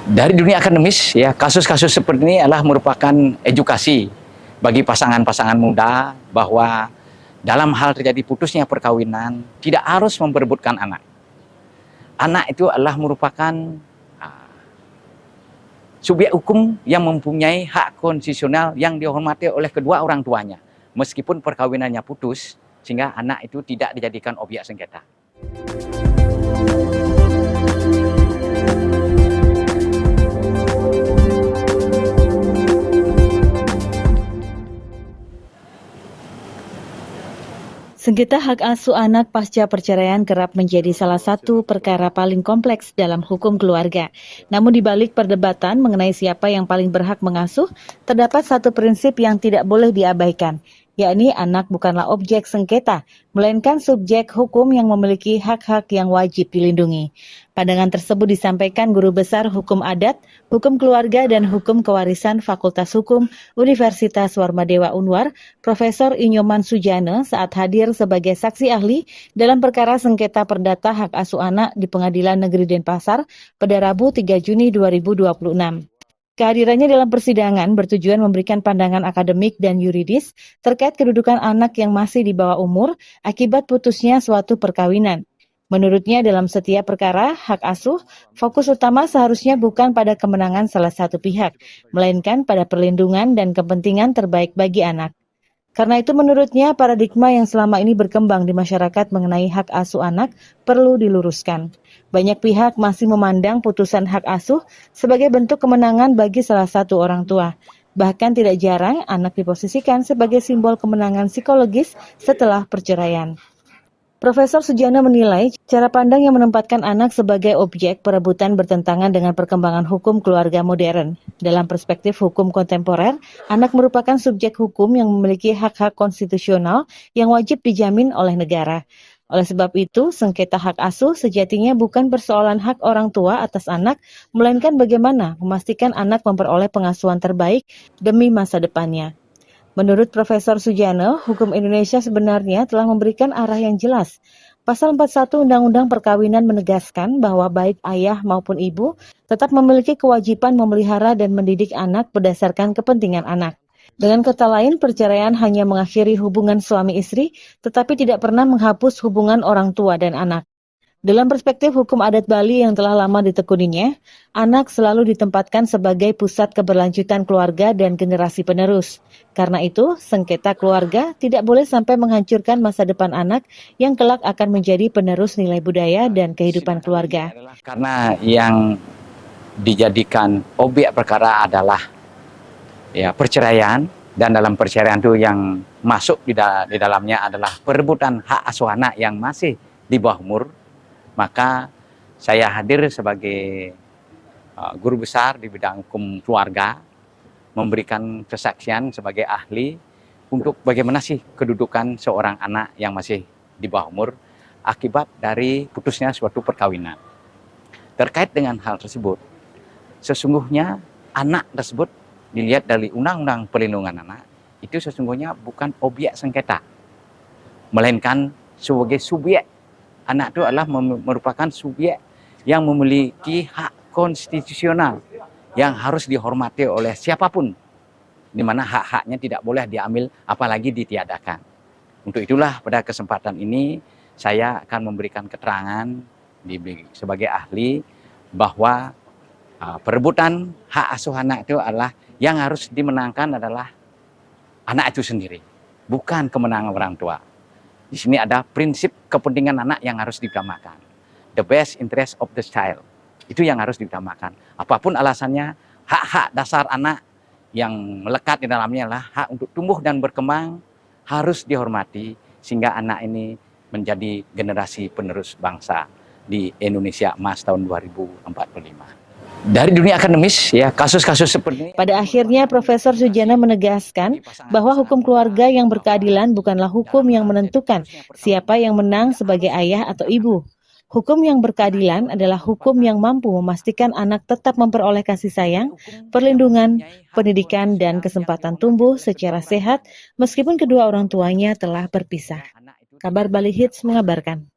Dari dunia akademis, ya, kasus-kasus seperti ini adalah merupakan edukasi bagi pasangan-pasangan muda bahwa dalam hal terjadi putusnya perkawinan tidak harus memperebutkan anak. Anak itu adalah merupakan subjek hukum yang mempunyai hak konstitusional yang dihormati oleh kedua orang tuanya, meskipun perkawinannya putus, sehingga anak itu tidak dijadikan objek sengketa. Sengketa hak asuh anak pasca perceraian kerap menjadi salah satu perkara paling kompleks dalam hukum keluarga. Namun di balik perdebatan mengenai siapa yang paling berhak mengasuh, terdapat satu prinsip yang tidak boleh diabaikan, yakni anak bukanlah objek sengketa, melainkan subjek hukum yang memiliki hak-hak yang wajib dilindungi. Pandangan tersebut disampaikan Guru Besar Hukum Adat, Hukum Keluarga dan Hukum Kewarisan Fakultas Hukum Universitas Warmadewa Unwar, Profesor Inyoman Sujana saat hadir sebagai saksi ahli dalam perkara sengketa perdata hak asuh anak di Pengadilan Negeri Denpasar pada Rabu 3 Juni 2026. Kehadirannya dalam persidangan bertujuan memberikan pandangan akademik dan yuridis terkait kedudukan anak yang masih di bawah umur akibat putusnya suatu perkawinan. Menurutnya dalam setiap perkara hak asuh, fokus utama seharusnya bukan pada kemenangan salah satu pihak, melainkan pada perlindungan dan kepentingan terbaik bagi anak. Karena itu menurutnya paradigma yang selama ini berkembang di masyarakat mengenai hak asuh anak perlu diluruskan. Banyak pihak masih memandang putusan hak asuh sebagai bentuk kemenangan bagi salah satu orang tua. Bahkan tidak jarang anak diposisikan sebagai simbol kemenangan psikologis setelah perceraian. Profesor Sujana menilai cara pandang yang menempatkan anak sebagai objek perebutan bertentangan dengan perkembangan hukum keluarga modern. Dalam perspektif hukum kontemporer, anak merupakan subjek hukum yang memiliki hak-hak konstitusional yang wajib dijamin oleh negara. Oleh sebab itu, sengketa hak asuh sejatinya bukan persoalan hak orang tua atas anak, melainkan bagaimana memastikan anak memperoleh pengasuhan terbaik demi masa depannya. Menurut Profesor Sujana, hukum Indonesia sebenarnya telah memberikan arah yang jelas. Pasal 41 Undang-Undang Perkawinan menegaskan bahwa baik ayah maupun ibu tetap memiliki kewajiban memelihara dan mendidik anak berdasarkan kepentingan anak. Dengan kata lain, perceraian hanya mengakhiri hubungan suami istri, tetapi tidak pernah menghapus hubungan orang tua dan anak. Dalam perspektif hukum adat Bali yang telah lama ditekuninya, anak selalu ditempatkan sebagai pusat keberlanjutan keluarga dan generasi penerus. Karena itu, sengketa keluarga tidak boleh sampai menghancurkan masa depan anak yang kelak akan menjadi penerus nilai budaya dan kehidupan keluarga. Karena yang dijadikan objek perkara adalah perceraian, dan dalam perceraian itu yang masuk di dalamnya adalah perebutan hak asuh anak yang masih di bawah umur. Maka saya hadir sebagai guru besar di bidang hukum keluarga, memberikan kesaksian sebagai ahli untuk bagaimana sih kedudukan seorang anak yang masih di bawah umur akibat dari putusnya suatu perkawinan. Terkait dengan hal tersebut, sesungguhnya anak tersebut dilihat dari Undang-Undang Perlindungan Anak, itu sesungguhnya bukan objek sengketa, melainkan sebagai subjek. Anak itu adalah merupakan subjek yang memiliki hak konstitusional yang harus dihormati oleh siapapun, di mana hak-haknya tidak boleh diambil apalagi ditiadakan. Untuk itulah pada kesempatan ini saya akan memberikan keterangan sebagai ahli bahwa perebutan hak asuh anak itu adalah yang harus dimenangkan adalah anak itu sendiri, bukan kemenangan orang tua. Di sini ada prinsip kepentingan anak yang harus diutamakan. The best interest of the child. Itu yang harus diutamakan. Apapun alasannya, hak-hak dasar anak yang melekat di dalamnya adalah hak untuk tumbuh dan berkembang harus dihormati sehingga anak ini menjadi generasi penerus bangsa di Indonesia Emas tahun 2045. Dari dunia akademis, kasus-kasus seperti ini. Pada akhirnya, Profesor Sujana menegaskan bahwa hukum keluarga yang berkeadilan bukanlah hukum yang menentukan siapa yang menang sebagai ayah atau ibu. Hukum yang berkeadilan adalah hukum yang mampu memastikan anak tetap memperoleh kasih sayang, perlindungan, pendidikan, dan kesempatan tumbuh secara sehat meskipun kedua orang tuanya telah berpisah. Kabar Bali Hits mengabarkan.